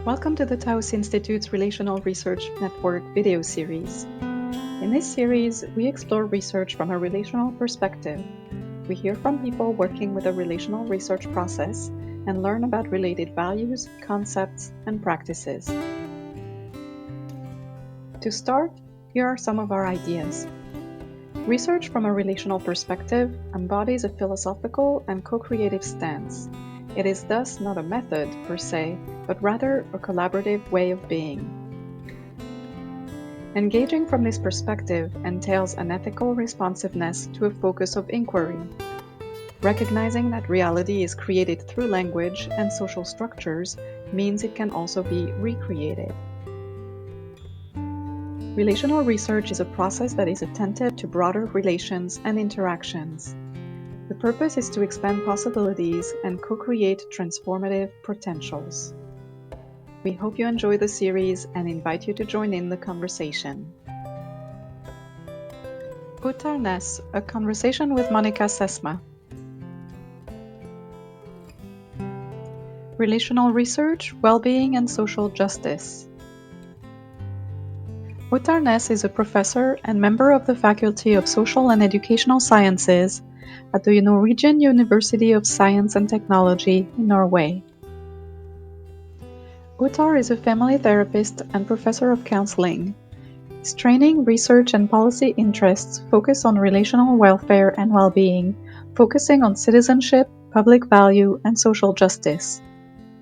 Welcome to the Taos Institute's Relational Research Network video series. In this series, we explore research from a relational perspective. We hear from people working with a relational research process and learn about related values, concepts, and practices. To start, here are some of our ideas. Research from a relational perspective embodies a philosophical and co-creative stance. It is thus not a method per se, but rather a collaborative way of being. Engaging from this perspective entails an ethical responsiveness to a focus of inquiry. Recognizing that reality is created through language and social structures means it can also be recreated. Relational research is a process that is attentive to broader relations and interactions. The purpose is to expand possibilities and co-create transformative potentials. We hope you enjoy the series and invite you to join in the conversation. Ottar Ness, a conversation with Monica Sesma. Relational research, well-being, and social justice. Ottar Ness is a professor and member of the Faculty of Social and Educational Sciences at the Norwegian University of Science and Technology in Norway. Ottar is a family therapist and professor of counseling. His training, research, and policy interests focus on relational welfare and well-being, focusing on citizenship, public value, and social justice.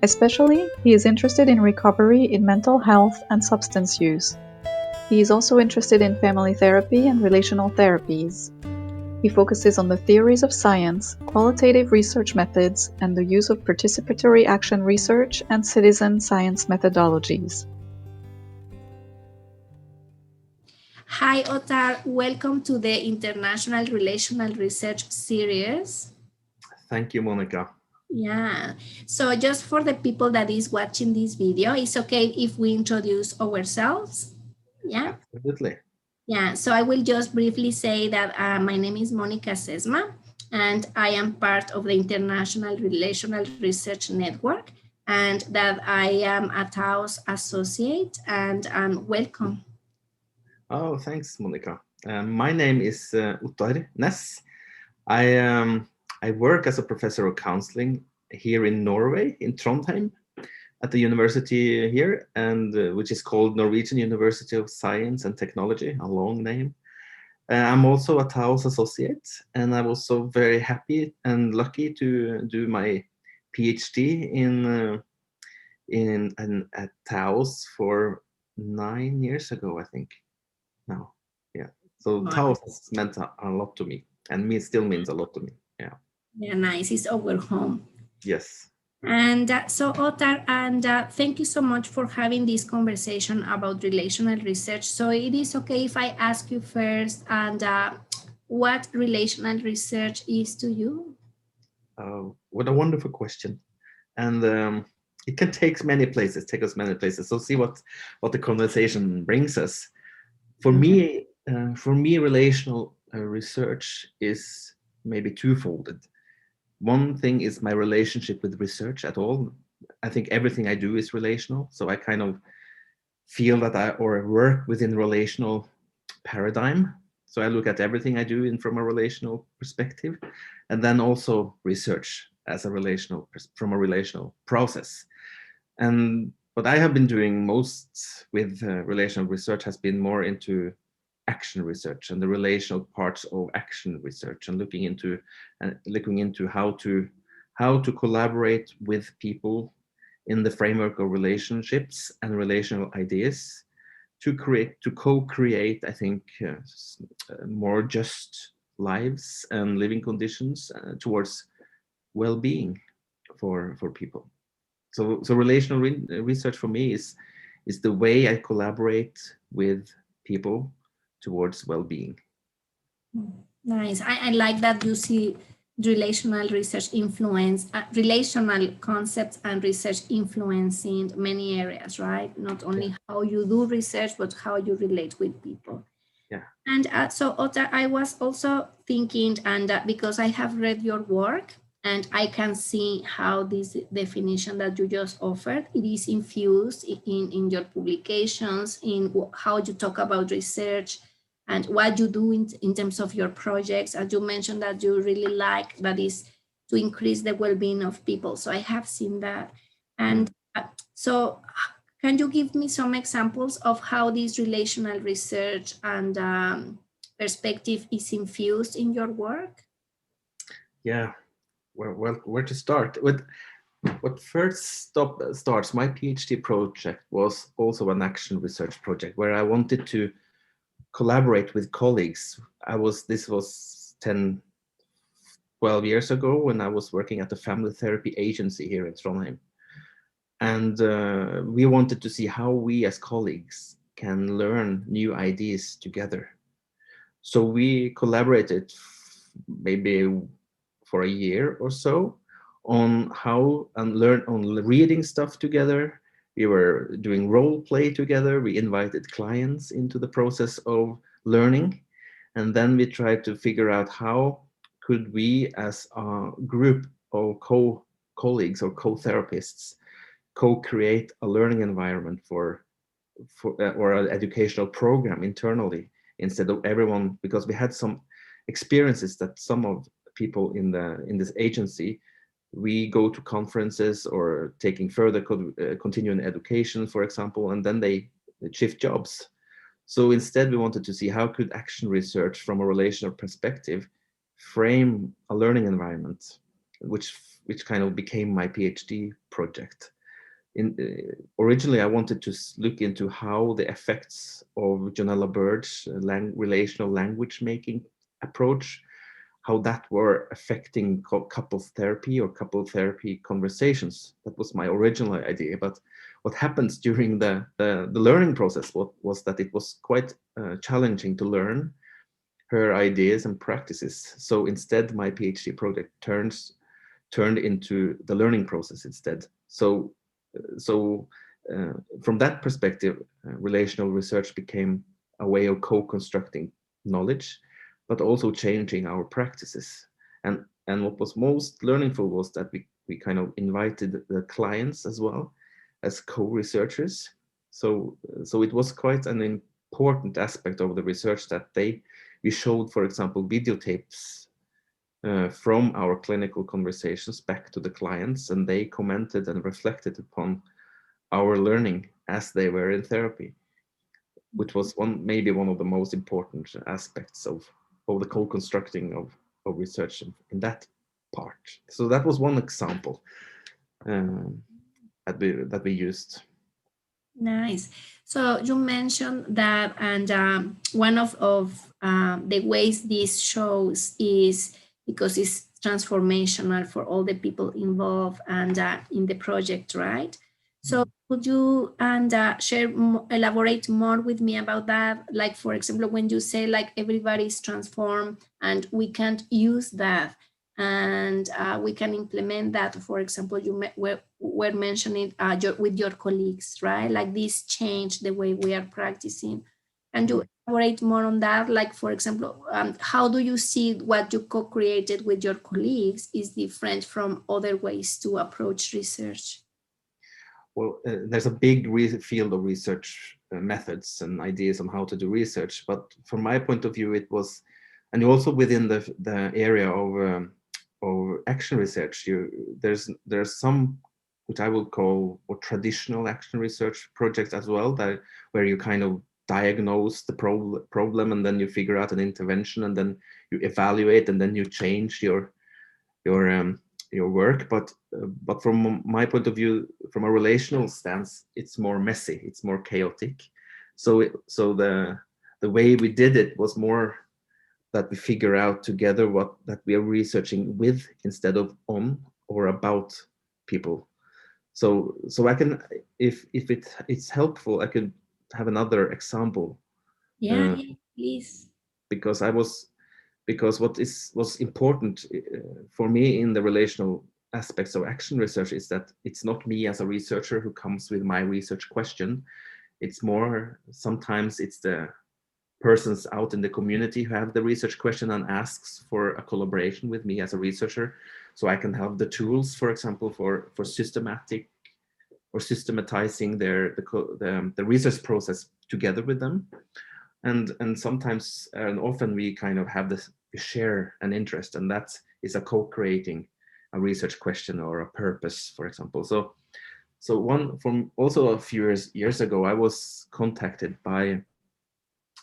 Especially, he is interested in recovery in mental health and substance use. He is also interested in family therapy and relational therapies. He focuses on the theories of science, qualitative research methods, and the use of participatory action research and citizen science methodologies. Hi, Ottar. Welcome to the International Relational Research Series. Thank you, Monica. Yeah. So just for the people that is watching this video, it's okay if we introduce ourselves? Yeah? Absolutely. Yeah. So I will just briefly say that my name is Monica Sesma, and I am part of the International Relational Research Network, and that I am a Taos associate, and welcome. Oh, thanks, Monica. My name is Ottar Ness. I work as a professor of counseling here in Norway, in Trondheim, at the university here, and which is called Norwegian University of Science and Technology, a long name. I'm also a Taos associate, and I'm also very happy and lucky to do my PhD at Taos for 9 years ago, I think. Now, yeah. So Wow. Taos has meant a lot to me, and still means a lot to me. Yeah. Yeah, nice. It's our home. Yes. And so, Ottar, and thank you so much for having this conversation about relational research. So it is okay if I ask you first, and what relational research is to you? What a wonderful question. And it can take us many places. So see what the conversation brings us. For me, relational research is maybe twofold. One thing is my relationship with research at all. I think everything I do is relational. So I kind of feel that I work within relational paradigm. So I look at everything I do from a relational perspective, and then also research as from a relational process. And what I have been doing most with relational research has been more into action research and the relational parts of action research, and looking into how to collaborate with people in the framework of relationships and relational ideas to co-create, I think, more just lives and living conditions towards well-being for people. So relational research for me is the way I collaborate with people towards well-being. Nice. I like that you see relational research influence, relational concepts and research influencing many areas, right? Not only how you do research, but how you relate with people. Yeah. And so, Ottar, I was also thinking, and because I have read your work, And I can see how this definition that you just offered, it is infused in your publications, in how you talk about research and what you do in terms of your projects. As you mentioned that you really like, that is to increase the well-being of people. So I have seen that. And so can you give me some examples of how this relational research and perspective is infused in your work? Yeah, well, where to start? What first starts my PhD project was also an action research project where I wanted to collaborate with colleagues. This was 10, 12 years ago when I was working at the family therapy agency here in Trondheim. And we wanted to see how we as colleagues can learn new ideas together. So we collaborated maybe for a year or so on how and learn on reading stuff together. We were doing role play together. We invited clients into the process of learning. And then we tried to figure out how could we as a group of colleagues or co-therapists co-create a learning environment for or an educational program internally instead of everyone, because we had some experiences that some of people in this agency, we go to conferences or taking further continuing education, for example, and then they shift jobs. So instead we wanted to see how could action research from a relational perspective frame a learning environment, which kind of became my PhD project. Originally, I wanted to look into how the effects of Janella Bird's relational language making approach, how that were affecting couples therapy or couple therapy conversations. That was my original idea. But what happens during the learning process was that it was quite challenging to learn her ideas and practices. So instead, my PhD project turned into the learning process instead. So from that perspective, relational research became a way of co-constructing knowledge, but also changing our practices. And what was most learningful was that we kind of invited the clients as well as co-researchers. So it was quite an important aspect of the research that we showed, for example, videotapes from our clinical conversations back to the clients, and they commented and reflected upon our learning as they were in therapy, which was maybe one of the most important aspects of the co-constructing of research in that part. So that was one example that we used. Nice. So you mentioned that, and one of the ways this shows is because it's transformational for all the people involved and in the project, right? So could you elaborate more with me about that? Like, for example, when you say like everybody's transformed and we can't use that and we can implement that. For example, you were mentioning with your colleagues, right? Like this change the way we are practicing. Can you elaborate more on that? Like, for example, how do you see what you co-created with your colleagues is different from other ways to approach research? Well, there's a big field of research methods and ideas on how to do research. But from my point of view, it was, and also within the area of action research, there's some which I would call or traditional action research projects as well, that where you kind of diagnose the problem and then you figure out an intervention and then you evaluate and then you change your work. But from my point of view, from a relational stance, it's more messy, it's more chaotic. So the way we did it was more that we figure out together that we are researching with instead of on or about people. So I can, if it's helpful, I could have another example. Yeah, please. Because what was important for me in the relational aspects of action research is that it's not me as a researcher who comes with my research question. It's more, sometimes it's the persons out in the community who have the research question and asks for a collaboration with me as a researcher, so I can have the tools, for example, for systematic or systematizing the research process together with them. And sometimes and often we kind of have this, we share an interest, and that is a co-creating a research question or a purpose, for example. So one from also a few years ago, I was contacted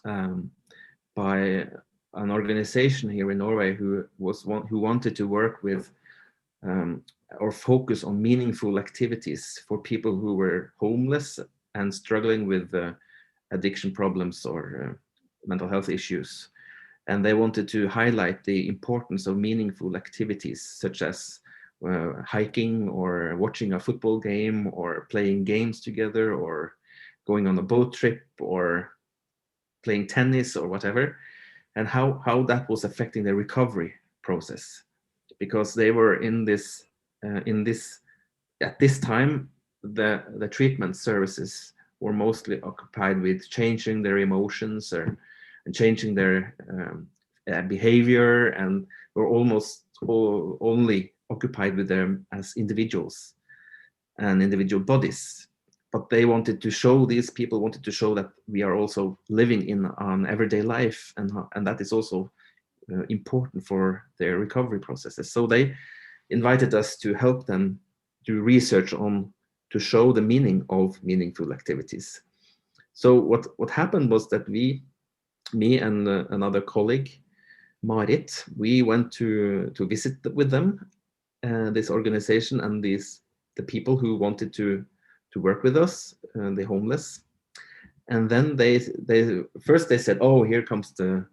um, by an organization here in Norway who wanted to work with um, or focus on meaningful activities for people who were homeless and struggling with addiction problems or mental health issues. And they wanted to highlight the importance of meaningful activities such as hiking or watching a football game or playing games together or going on a boat trip or playing tennis or whatever, and how that was affecting the recovery process, because they were in this at this time the treatment services were mostly occupied with changing their emotions and changing their behavior, and were almost only occupied with them as individuals and individual bodies. But they wanted to show, these people wanted to show that we are also living in an everyday life, and that is also important for their recovery processes. So they invited us to help them do research on to show the meaning of meaningful activities. So what happened was that me and another colleague, Marit, we went to visit with them, this organization and the people who wanted to work with us, the homeless. And then they first they said, oh, here comes the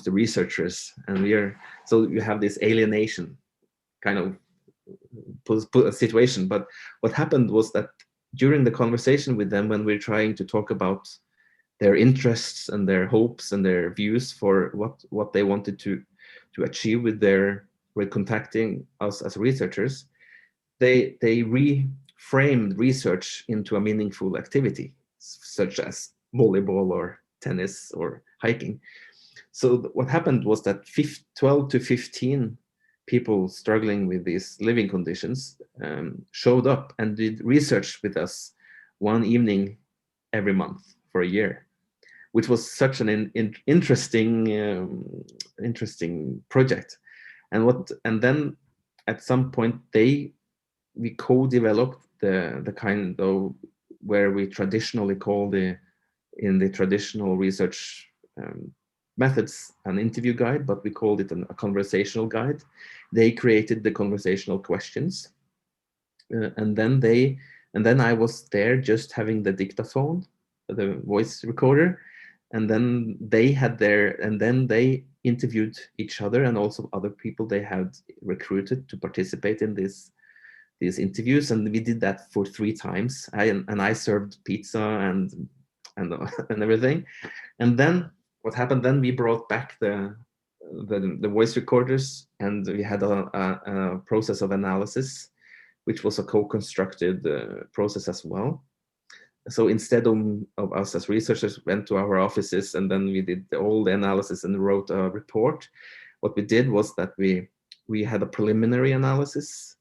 researchers, and so you have this alienation kind of put a situation. But what happened was that during the conversation with them, when we're trying to talk about their interests and their hopes and their views for what they wanted to achieve with contacting us as researchers, they reframed research into a meaningful activity, such as volleyball or tennis or hiking. So what happened was that 12 to 15 people struggling with these living conditions showed up and did research with us one evening every month for a year, which was such an interesting project. And then at some point we co-developed the kind of where we traditionally call in the traditional research methods an interview guide, but we called it a conversational guide. They created the conversational questions, and then I was there just having the dictaphone, the voice recorder, and then they interviewed each other and also other people they had recruited to participate in these interviews, and we did that for 3 times. I served pizza and and everything. And then what happened then, we brought back the voice recorders, and we had a process of analysis, which was a co-constructed process as well. So instead of us as researchers went to our offices and then we did all the analysis and wrote a report, what we did was that we had a preliminary analysis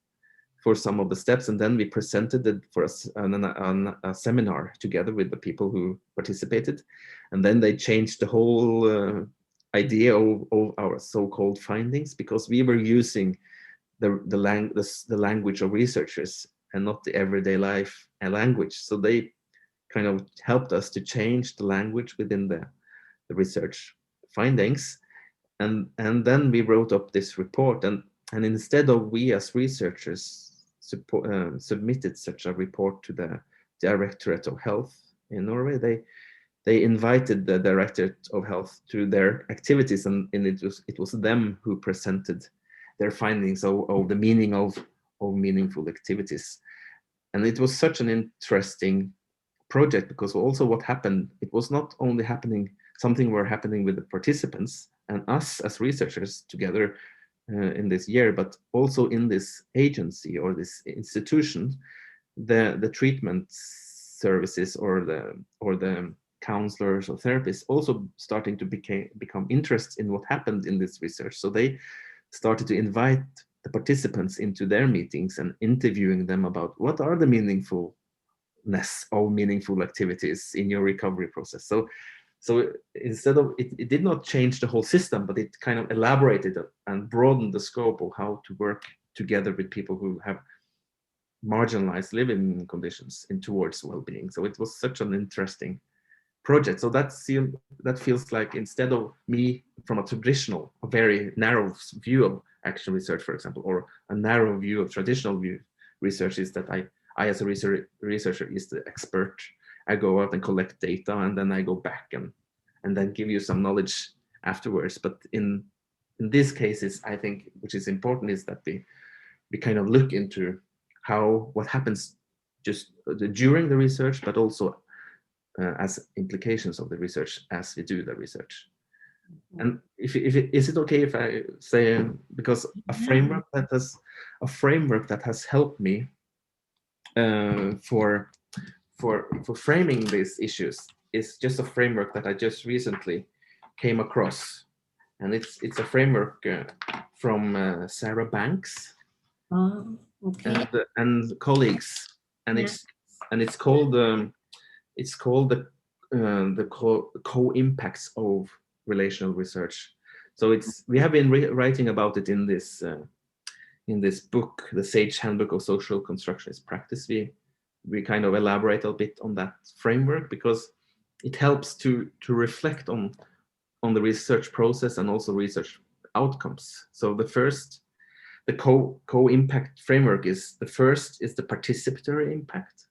for some of the steps, and then we presented it for a seminar together with the people who participated, and then they changed the whole idea of our so-called findings, because we were using the language of researchers and not the everyday life language. So they kind of helped us to change the language within the research findings, and then we wrote up this report, and instead of we as researchers submitted such a report to the Directorate of Health in Norway, they invited the Directorate of Health to their activities, and it was them who presented their findings of the meaning of meaningful activities. And it was such an interesting project, because also what happened, it was not only something were happening with the participants and us as researchers together in this year, but also in this agency or this institution, the treatment services or the counselors or therapists also starting to become interested in what happened in this research. So they started to invite the participants into their meetings and interviewing them about what are the meaningfulness of meaningful activities in your recovery process. So instead of, it did not change the whole system, but it kind of elaborated and broadened the scope of how to work together with people who have marginalized living conditions in towards well-being. So it was such an interesting project. So that feels like, instead of me from a traditional, a very narrow view of action research, for example, or a narrow view of traditional research, is that I as a researcher is the expert. I go out and collect data, and then I go back and then give you some knowledge afterwards. But in these cases, I think, which is important, is that we kind of look into what happens just during the research, but also as implications of the research as we do the research. And is it okay if I say, because a framework that has helped me for framing these issues is just a framework that I just recently came across, and it's a framework from Sarah Banks and colleagues, and it's called the Coimpacts of relational research. So we have been writing about it in this book, the Sage Handbook of Social Constructionist Practice. We kind of elaborate a bit on that framework because it helps to reflect on the research process and also research outcomes. So the co-impact framework is the participatory impact,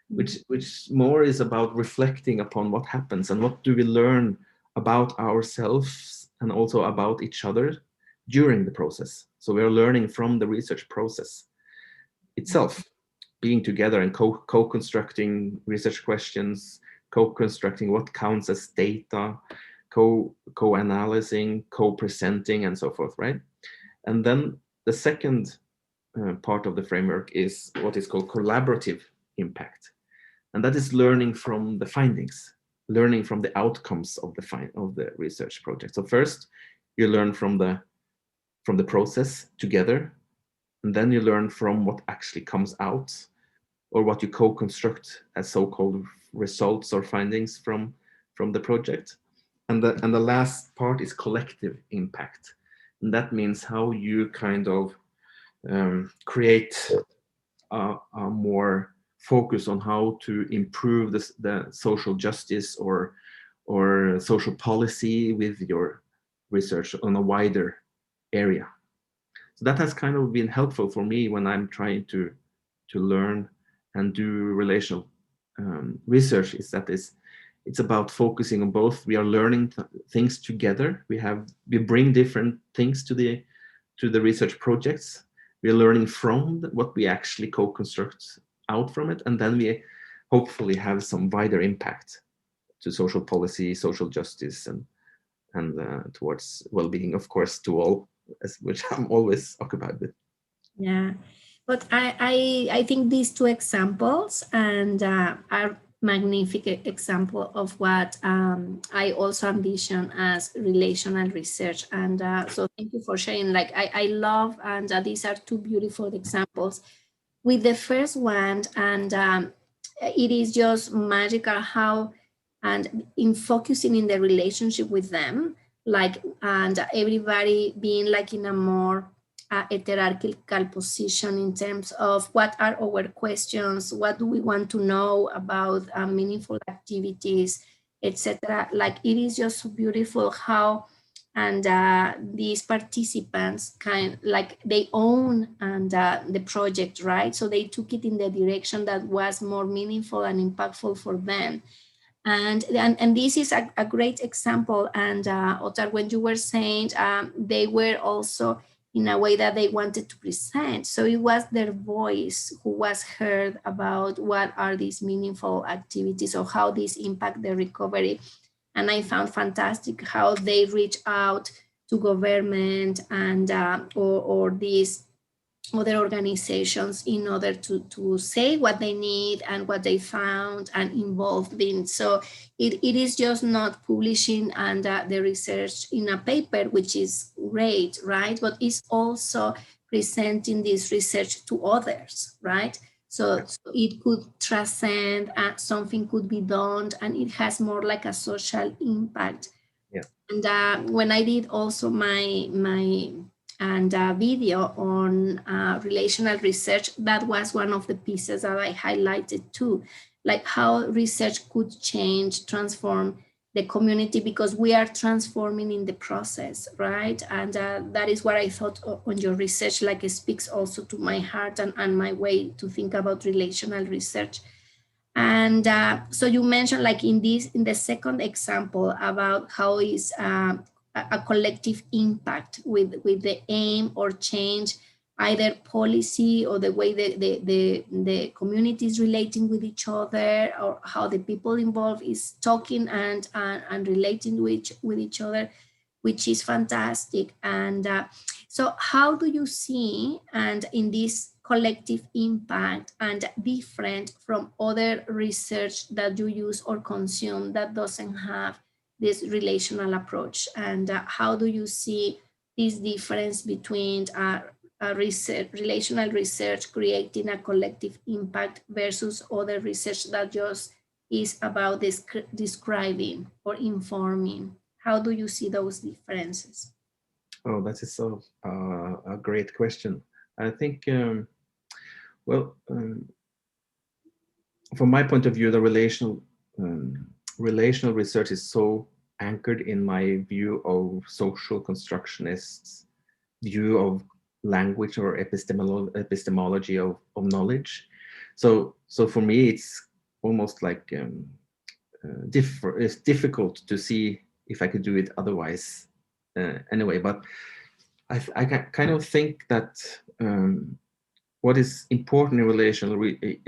which more is about reflecting upon what happens and what do we learn about ourselves and also about each other during the process. So we're learning from the research process itself, being together and co-constructing research questions, co-constructing what counts as data, co-analyzing, co-presenting, and so forth, right? And then the second part of the framework is what is called collaborative impact. And that is learning from the findings, learning from the outcomes of the research project. So first, you learn from the process together, and then you learn from what actually comes out, or what you co-construct as so-called results or findings from the project. And the last part is collective impact. And that means how you kind of create a more focus on how to improve the social justice or social policy with your research on a wider area. So that has kind of been helpful for me when I'm trying to learn and do relational research. It's about focusing on both. We are learning things together. We bring different things to the research projects. We are learning from what we actually co-construct out from it, and then we hopefully have some wider impact to social policy, social justice, and towards well-being, of course, to all, which I'm always occupied with. Yeah, but I think these two examples are magnificent example of what I also ambition as relational research. And so thank you for sharing. Like I love, and these are two beautiful examples. With the first one, and it is just magical how, and in focusing in the relationship with them, like, and everybody being like in a more a hierarchical position in terms of what are our questions, what do we want to know about meaningful activities, etc. Like it is just so beautiful how, and these participants they own and the project, right? So they took it in the direction that was more meaningful and impactful for them. And this is a great example. And Ottar, when you were saying they were also in a way that they wanted to present. So it was their voice who was heard about what are these meaningful activities or how these impact the recovery. And I found fantastic how they reach out to government and or these other organizations in order to say what they need and what they found and involved in. So it is just not publishing and the research in a paper, which is great, right? But it's also presenting this research to others, right? So it could transcend, something could be done, and it has more like a social impact. Yeah. And when I did also my and a video on relational research, that was one of the pieces that I highlighted too, like how research could change, transform the community, because we are transforming in the process, right? And that is what I thought on your research, like it speaks also to my heart and my way to think about relational research. And so you mentioned, like in the second example, about how is a collective impact with the aim or change either policy or the way the community is relating with each other, or how the people involved is talking and relating with each other, which is fantastic. And so how do you see, and in this collective impact and different from other research that you use or consume that doesn't have this relational approach? And how do you see this difference between relational research creating a collective impact versus other research that just is about describing or informing? How do you see those differences? Oh, that is so a great question. I think, well, from my point of view, the relational research is so anchored in my view of social constructionists' view of language or epistemology of knowledge. So for me, it's almost like it's difficult to see if I could do it otherwise. Anyway, but I kind of think that what is important in relational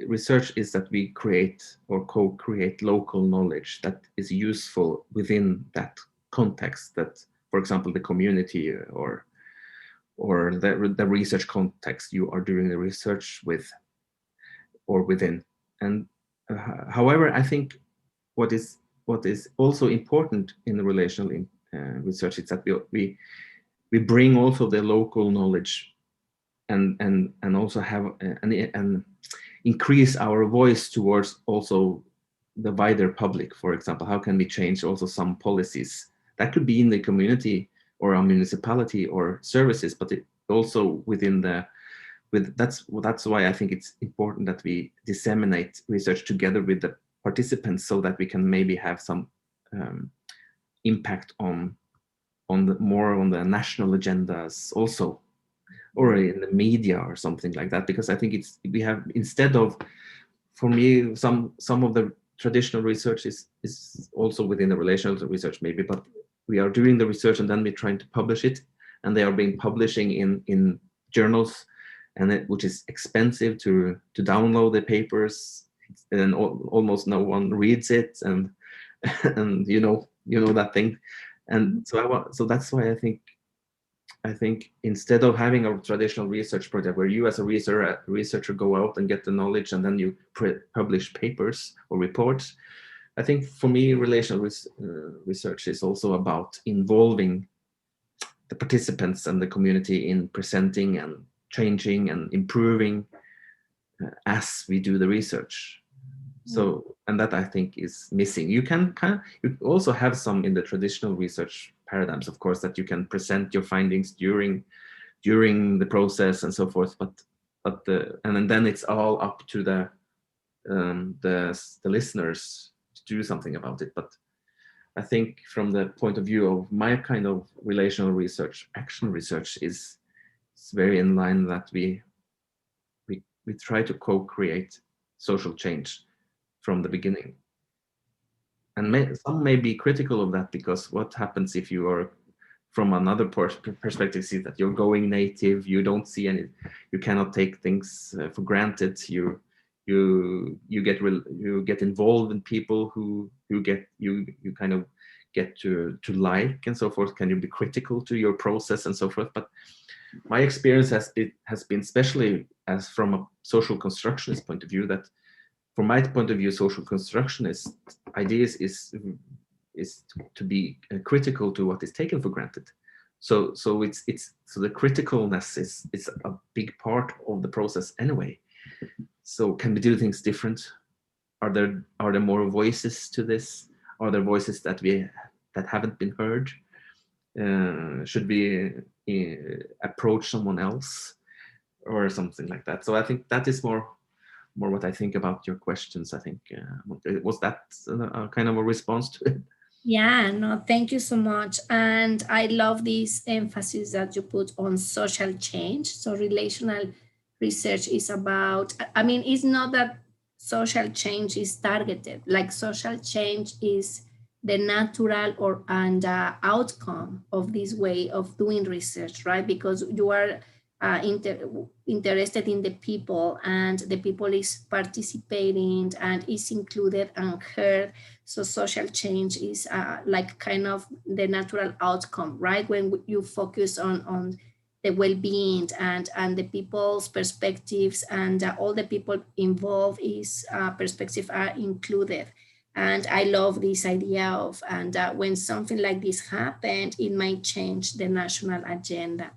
research is that we create or co-create local knowledge that is useful within that context, that, for example, the community or the research context you are doing the research with or within. And however, I think what is also important in the relational research is that we bring also the local knowledge and also have and increase our voice towards also the wider public. For example, how can we change also some policies that could be in the community or a municipality or services, but it also within the that's why I think it's important that we disseminate research together with the participants, so that we can maybe have some impact on the more on the national agendas also, or in the media or something like that. Because I think we have, instead of, for me, some of the traditional research is also within the relational research maybe, but we are doing the research and then we're trying to publish it, and they are being publishing in journals, and which is expensive to download the papers, and almost no one reads it, and and you know that thing. And so that's why I think instead of having a traditional research project where you as a researcher go out and get the knowledge and then you publish papers or reports, I think for me relational research is also about involving the participants and the community in presenting and changing and improving as we do the research. So, and that I think is missing. You can you also have some in the traditional research paradigms, of course, that you can present your findings during the process and so forth. But and then it's all up to the listeners to do something about it. But I think from the point of view of my kind of relational research, action research is very in line that we try to co-create social change from the beginning. And some may be critical of that, because what happens if you are from another perspective, see that you're going native, you don't see any, you cannot take things for granted, you get involved in people who get you kind of get to like and so forth. Can you be critical to your process and so forth? But my experience has been especially as from a social constructionist point of view, that from my point of view, social constructionist ideas is to be critical to what is taken for granted. So the criticalness is a big part of the process anyway. So can we do things different? Are there more voices to this? Are there voices that haven't been heard? Should we approach someone else or something like that? So I think that is more what I think about your questions. I think was that kind of a response to it? Yeah, no, thank you so much. And I love this emphasis that you put on social change. So, relational research is about, I mean, it's not that social change is targeted, like, social change is the natural outcome of this way of doing research, right? Because you are interested in the people, and the people is participating and is included and heard. So social change is like kind of the natural outcome, right? When you focus on the well-being and the people's perspectives, and all the people involved is perspective are included. And I love this idea of, and when something like this happened, it might change the national agenda.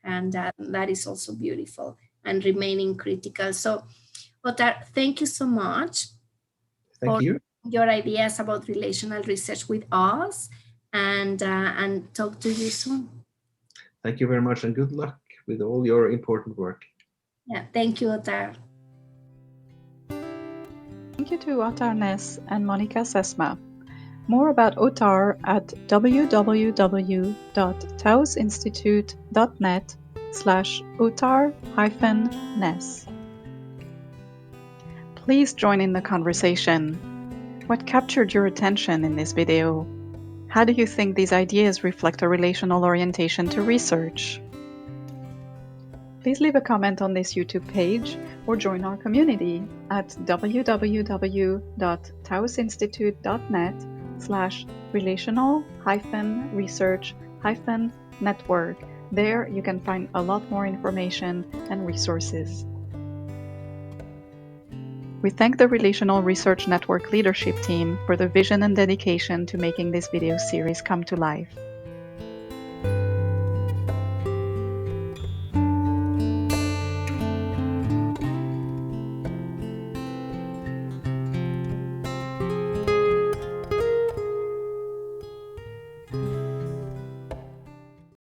And that is also beautiful and remaining critical. So, Ottar, thank you so much Thank for you. your ideas about relational research with us, and talk to you soon. Thank you very much, and good luck with all your important work. Yeah, thank you, Ottar. Thank you to Ottar Ness and Monica Sesma. More about Ottar at www.tausinstitute.net/Ottar-Ness. Please join in the conversation. What captured your attention in this video? How do you think these ideas reflect a relational orientation to research? Please leave a comment on this YouTube page or join our community at www.tausinstitute.net/relational-research-network. There you can find a lot more information and resources. We thank the Relational Research Network leadership team for the vision and dedication to making this video series come to life.